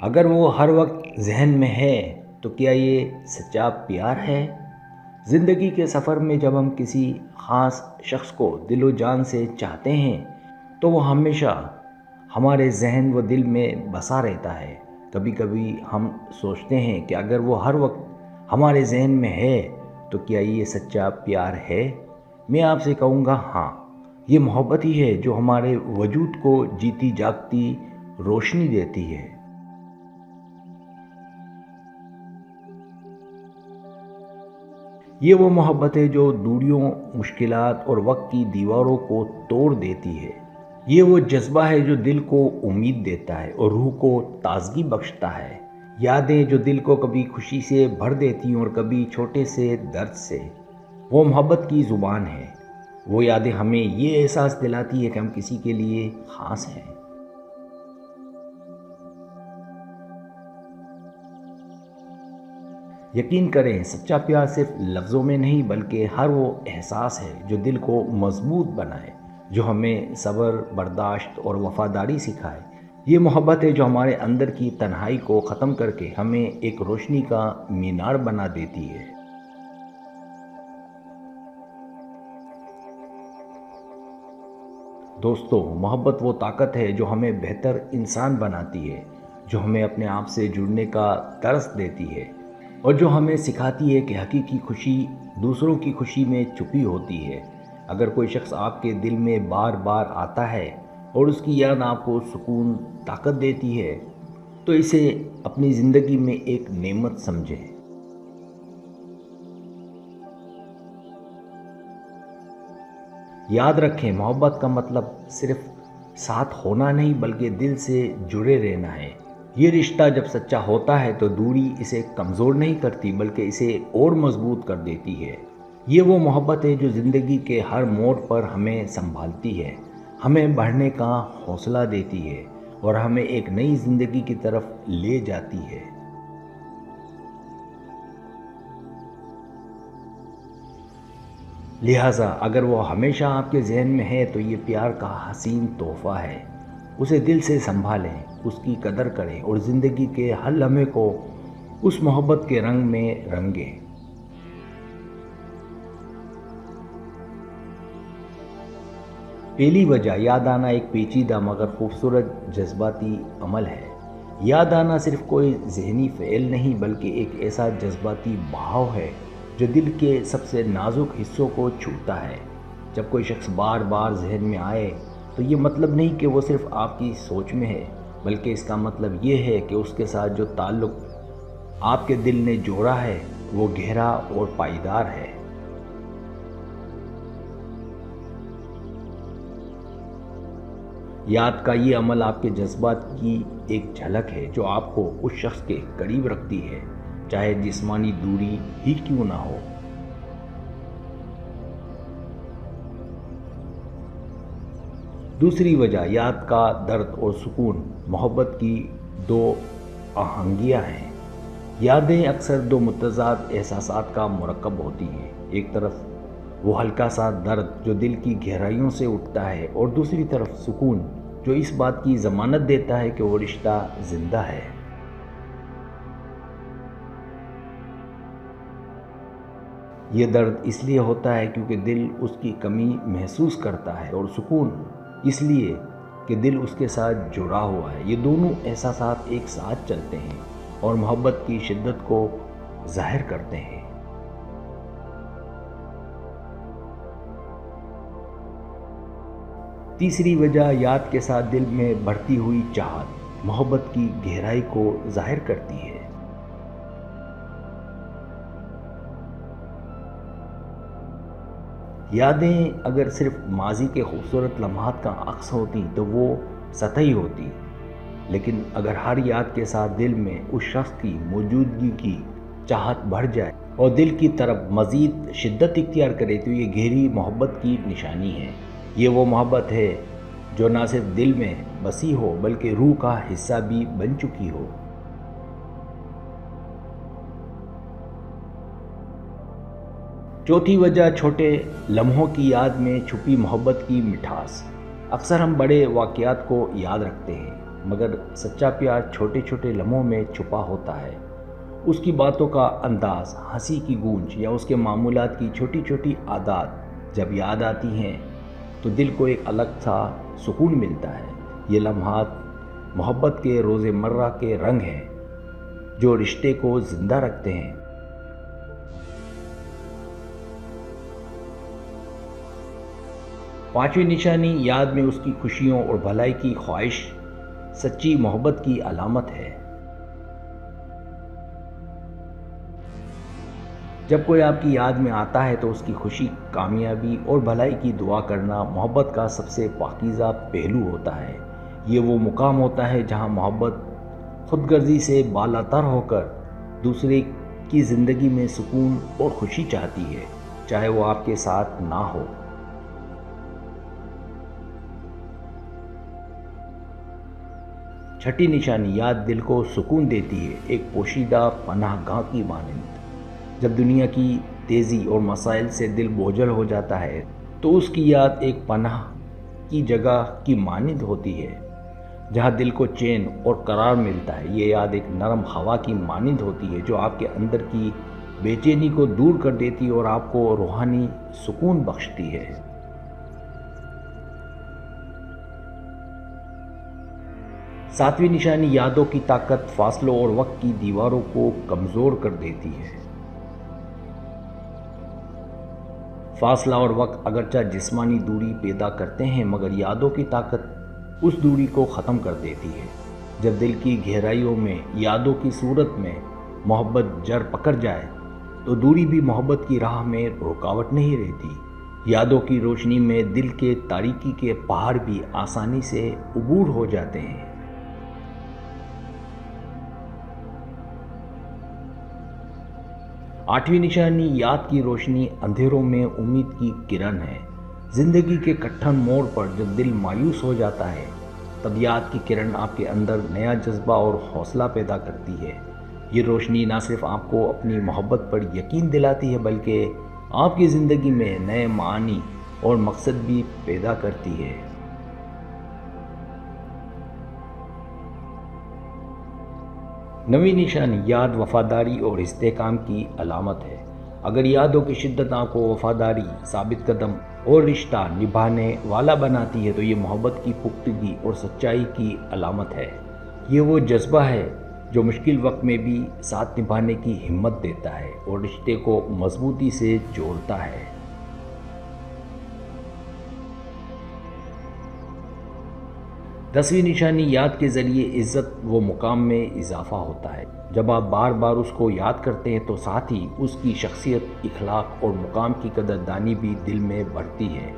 اگر وہ ہر وقت ذہن میں ہے تو کیا یہ سچا پیار ہے؟ زندگی کے سفر میں جب ہم کسی خاص شخص کو دل و جان سے چاہتے ہیں تو وہ ہمیشہ ہمارے ذہن و دل میں بسا رہتا ہے۔ کبھی کبھی ہم سوچتے ہیں کہ اگر وہ ہر وقت ہمارے ذہن میں ہے تو کیا یہ سچا پیار ہے؟ میں آپ سے کہوں گا ہاں، یہ محبت ہی ہے جو ہمارے وجود کو جیتی جاگتی روشنی دیتی ہے۔ یہ وہ محبت ہے جو دوریوں، مشکلات اور وقت کی دیواروں کو توڑ دیتی ہے۔ یہ وہ جذبہ ہے جو دل کو امید دیتا ہے اور روح کو تازگی بخشتا ہے۔ یادیں جو دل کو کبھی خوشی سے بھر دیتی ہیں اور کبھی چھوٹے سے درد سے، وہ محبت کی زبان ہے۔ وہ یادیں ہمیں یہ احساس دلاتی ہے کہ ہم کسی کے لیے خاص ہیں۔ یقین کریں، سچا پیار صرف لفظوں میں نہیں بلکہ ہر وہ احساس ہے جو دل کو مضبوط بنائے، جو ہمیں صبر، برداشت اور وفاداری سکھائے۔ یہ محبت ہے جو ہمارے اندر کی تنہائی کو ختم کر کے ہمیں ایک روشنی کا مینار بنا دیتی ہے۔ دوستو، محبت وہ طاقت ہے جو ہمیں بہتر انسان بناتی ہے، جو ہمیں اپنے آپ سے جڑنے کا طرز دیتی ہے اور جو ہمیں سکھاتی ہے کہ حقیقی خوشی دوسروں کی خوشی میں چھپی ہوتی ہے۔ اگر کوئی شخص آپ کے دل میں بار بار آتا ہے اور اس کی یاد آپ کو سکون، طاقت دیتی ہے تو اسے اپنی زندگی میں ایک نعمت سمجھیں۔ یاد رکھیں، محبت کا مطلب صرف ساتھ ہونا نہیں بلکہ دل سے جڑے رہنا ہے۔ یہ رشتہ جب سچا ہوتا ہے تو دوری اسے کمزور نہیں کرتی بلکہ اسے اور مضبوط کر دیتی ہے۔ یہ وہ محبت ہے جو زندگی کے ہر موڑ پر ہمیں سنبھالتی ہے، ہمیں بڑھنے کا حوصلہ دیتی ہے اور ہمیں ایک نئی زندگی کی طرف لے جاتی ہے۔ لہٰذا اگر وہ ہمیشہ آپ کے ذہن میں ہے تو یہ پیار کا حسین تحفہ ہے۔ اسے دل سے سنبھالیں، اس کی قدر کریں اور زندگی کے ہر لمحے کو اس محبت کے رنگ میں رنگیں۔ پہلی وجہ، یاد آنا ایک پیچیدہ مگر خوبصورت جذباتی عمل ہے۔ یاد آنا صرف کوئی ذہنی فعل نہیں بلکہ ایک ایسا جذباتی بہاؤ ہے جو دل کے سب سے نازک حصوں کو چھوتا ہے۔ جب کوئی شخص بار بار ذہن میں آئے تو یہ مطلب نہیں کہ وہ صرف آپ کی سوچ میں ہے، بلکہ اس کا مطلب یہ ہے کہ اس کے ساتھ جو تعلق آپ کے دل نے جوڑا ہے وہ گہرا اور پائیدار ہے۔ یاد کا یہ عمل آپ کے جذبات کی ایک جھلک ہے جو آپ کو اس شخص کے قریب رکھتی ہے، چاہے جسمانی دوری ہی کیوں نہ ہو۔ دوسری وجہ، یاد کا درد اور سکون محبت کی دو آہنگیاں ہیں۔ یادیں اکثر دو متضاد احساسات کا مرکب ہوتی ہیں۔ ایک طرف وہ ہلکا سا درد جو دل کی گہرائیوں سے اٹھتا ہے اور دوسری طرف سکون جو اس بات کی ضمانت دیتا ہے کہ وہ رشتہ زندہ ہے۔ یہ درد اس لیے ہوتا ہے کیونکہ دل اس کی کمی محسوس کرتا ہے، اور سکون اس لیے کہ دل اس کے ساتھ جڑا ہوا ہے۔ یہ دونوں احساسات ایک ساتھ چلتے ہیں اور محبت کی شدت کو ظاہر کرتے ہیں۔ تیسری وجہ، یاد کے ساتھ دل میں بڑھتی ہوئی چاہت محبت کی گہرائی کو ظاہر کرتی ہے۔ یادیں اگر صرف ماضی کے خوبصورت لمحات کا عکس ہوتی تو وہ سطحی ہوتی، لیکن اگر ہر یاد کے ساتھ دل میں اس شخص کی موجودگی کی چاہت بڑھ جائے اور دل کی طرف مزید شدت اختیار کرے تو یہ گہری محبت کی نشانی ہے۔ یہ وہ محبت ہے جو نہ صرف دل میں بسی ہو بلکہ روح کا حصہ بھی بن چکی ہو۔ چوتھی وجہ، چھوٹے لمحوں کی یاد میں چھپی محبت کی مٹھاس۔ اکثر ہم بڑے واقعات کو یاد رکھتے ہیں مگر سچا پیار چھوٹے چھوٹے لمحوں میں چھپا ہوتا ہے۔ اس کی باتوں کا انداز، ہنسی کی گونج یا اس کے معمولات کی چھوٹی چھوٹی عادات جب یاد آتی ہیں تو دل کو ایک الگ سا سکون ملتا ہے۔ یہ لمحات محبت کے روزمرہ کے رنگ ہیں جو رشتے کو زندہ رکھتے ہیں۔ پانچویں نشانی یاد میں اس کی خوشیوں اور بھلائی کی خواہش سچی محبت کی علامت ہے۔ جب کوئی آپ کی یاد میں آتا ہے تو اس کی خوشی، کامیابی اور بھلائی کی دعا کرنا محبت کا سب سے پاکیزہ پہلو ہوتا ہے۔ یہ وہ مقام ہوتا ہے جہاں محبت خود غرضی سے بالاتر ہو کر دوسرے کی زندگی میں سکون اور خوشی چاہتی ہے، چاہے وہ آپ کے ساتھ نہ ہو۔ چھٹی نشانی یاد دل کو سکون دیتی ہے، ایک پوشیدہ پناہ گاہ کی مانند۔ جب دنیا کی تیزی اور مسائل سے دل بوجھل ہو جاتا ہے تو اس کی یاد ایک پناہ کی جگہ کی مانند ہوتی ہے جہاں دل کو چین اور قرار ملتا ہے۔ یہ یاد ایک نرم ہوا کی مانند ہوتی ہے جو آپ کے اندر کی بے چینی کو دور کر دیتی ہے اور آپ کو روحانی سکون بخشتی ہے۔ ساتویں نشانی یادوں کی طاقت فاصلوں اور وقت کی دیواروں کو کمزور کر دیتی ہے۔ فاصلہ اور وقت اگرچہ جسمانی دوری پیدا کرتے ہیں مگر یادوں کی طاقت اس دوری کو ختم کر دیتی ہے۔ جب دل کی گہرائیوں میں یادوں کی صورت میں محبت جڑ پکڑ جائے تو دوری بھی محبت کی راہ میں رکاوٹ نہیں رہتی۔ یادوں کی روشنی میں دل کے تاریکی کے پہاڑ بھی آسانی سے عبور ہو جاتے ہیں۔ آٹھویں نشانی یاد کی روشنی اندھیروں میں امید کی کرن ہے۔ زندگی کے کٹھن موڑ پر جب دل مایوس ہو جاتا ہے تب یاد کی کرن آپ کے اندر نیا جذبہ اور حوصلہ پیدا کرتی ہے۔ یہ روشنی نہ صرف آپ کو اپنی محبت پر یقین دلاتی ہے بلکہ آپ کی زندگی میں نئے معانی اور مقصد بھی پیدا کرتی ہے۔ نویں نشانی یاد وفاداری اور استحکام کی علامت ہے۔ اگر یادوں کی شدت آپ کو وفاداری، ثابت قدم اور رشتہ نبھانے والا بناتی ہے تو یہ محبت کی پختگی اور سچائی کی علامت ہے۔ یہ وہ جذبہ ہے جو مشکل وقت میں بھی ساتھ نبھانے کی ہمت دیتا ہے اور رشتے کو مضبوطی سے جوڑتا ہے۔ 10ویں نشانی یاد کے ذریعے عزت و مقام میں اضافہ ہوتا ہے۔ جب آپ بار بار اس کو یاد کرتے ہیں تو ساتھ ہی اس کی شخصیت، اخلاق اور مقام کی قدردانی بھی دل میں بڑھتی ہے۔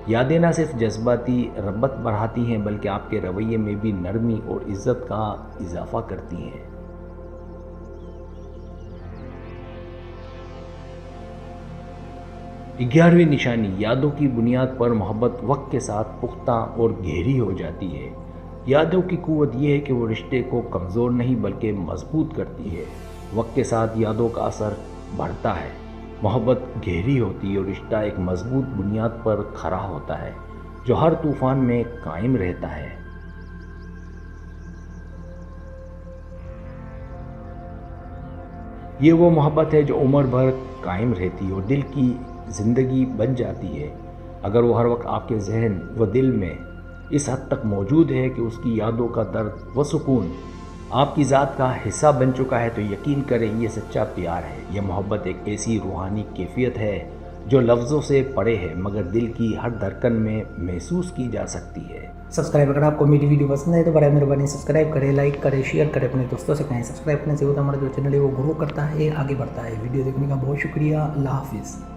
یادیں نہ صرف جذباتی رغبت بڑھاتی ہیں بلکہ آپ کے رویے میں بھی نرمی اور عزت کا اضافہ کرتی ہیں۔ گیارہویں نشانی یادوں کی بنیاد پر محبت وقت کے ساتھ پختہ اور گہری ہو جاتی ہے۔ یادوں کی قوت یہ ہے کہ وہ رشتے کو کمزور نہیں بلکہ مضبوط کرتی ہے۔ وقت کے ساتھ یادوں کا اثر بڑھتا ہے، محبت گہری ہوتی ہے اور رشتہ ایک مضبوط بنیاد پر کھڑا ہوتا ہے جو ہر طوفان میں قائم رہتا ہے۔ یہ وہ محبت ہے جو عمر بھر قائم رہتی ہے اور دل کی زندگی بن جاتی ہے۔ اگر وہ ہر وقت آپ کے ذہن و دل میں اس حد تک موجود ہے کہ اس کی یادوں کا درد و سکون آپ کی ذات کا حصہ بن چکا ہے تو یقین کریں یہ سچا پیار ہے۔ یہ محبت ایک ایسی روحانی کیفیت ہے جو لفظوں سے پرے ہے مگر دل کی ہر دھڑکن میں محسوس کی جا سکتی ہے۔ سبسکرائب اگر آپ کو میری ویڈیو پسند ہے تو برائے مہربانی سبسکرائب کریں، لائک کریں، شیئر کریں، اپنے دوستوں سے کہیں۔ سبسکرائب کرنے سے ہوتا ہمارا جو چینل ہے وہ گرو کرتا ہے، آگے بڑھتا ہے۔ ویڈیو دیکھنے کا بہت شکریہ۔ اللہ حافظ۔